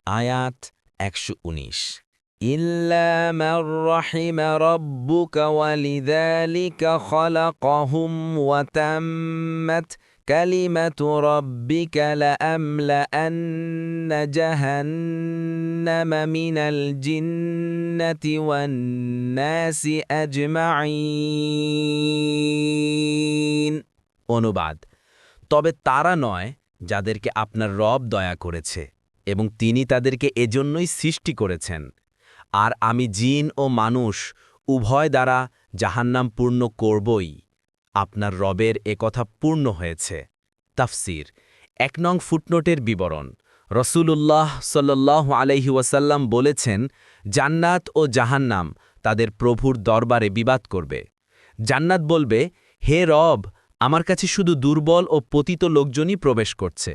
আয়াত ১১৯ ইল্লা মান রাহিমা রাব্বুকা ওয়ালিযালিকা খালাকাহুম ওয়া তাম্মাত কালিমাতু রাব্বিকা লাআমলাআন্না জাহান্নামা মিনাল জিন্নাতি ওয়ান নাসি আজমাইন। অনুবাদ: তবে তারা নয় যাদেরকে আপনার রব দয়া করেছে এবং তিনি তাদেরকে এজন্যই সৃষ্টি করেছেন, আর আমি জিন ও মানুষ উভয় দ্বারা জাহান্নাম পূর্ণ করবই। আপনার রবের একথা পূর্ণ হয়েছে। তাফসির: ১ নং ফুটনোটের বিবরণ। রসূলুল্লাহ সাল্লাল্লাহু আলাইহি ওয়াসাল্লাম বলেছেন, জান্নাত ও জাহান্নাম তাদের প্রভুর দরবারে বিবাদ করবে। জান্নাত বলবে, হে রব, আমার কাছে শুধু দুর্বল ও পতিত লোকজনই প্রবেশ করছে।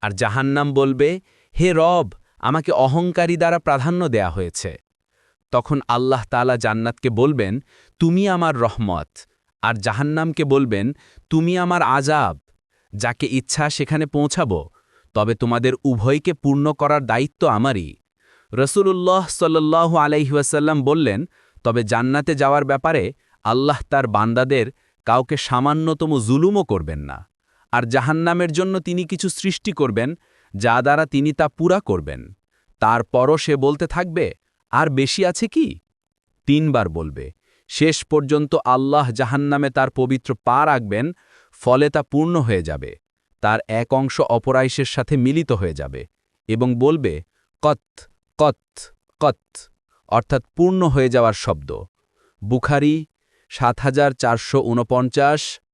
আর জাহান্নাম বলবে, হে রব, আমাকে অহংকারী দ্বারা প্রাধান্য দেয়া হয়েছে। তখন আল্লাহ তাআলা জান্নাতকে বলবেন, তুমি আমার রহমত, আর জাহান্নামকে বলবেন, তুমি আমার আযাব। যাকে ইচ্ছা সেখানে পৌঁছাবো, তবে তোমাদের উভয়কে পূর্ণ করার দায়িত্ব আমারই। রসূলুল্লাহ সাল্লাল্লাহু আলাইহি ওয়াসাল্লাম বললেন, তবে জান্নাতে যাওয়ার ব্যাপারে আল্লাহ তার বান্দাদের কাউকে সামান্যতম জুলুমও করবেন না। আর জাহান্নামের জন্য তিনি কিছু সৃষ্টি করবেন, যা দ্বারা তিনি তা পুরা করবেন। তারপরও সে বলতে থাকবে, আর বেশি আছে কি? ৩ বার বলবে। শেষ পর্যন্ত আল্লাহ জাহান্নামে তার পবিত্র পা রাখবেন, ফলে তা পূর্ণ হয়ে যাবে। তার এক অংশ অপরাংশের সাথে মিলিত হয়ে যাবে এবং বলবে, কত কত কত, অর্থাৎ পূর্ণ হয়ে যাওয়ার শব্দ। বুখারী ৭৪৪৪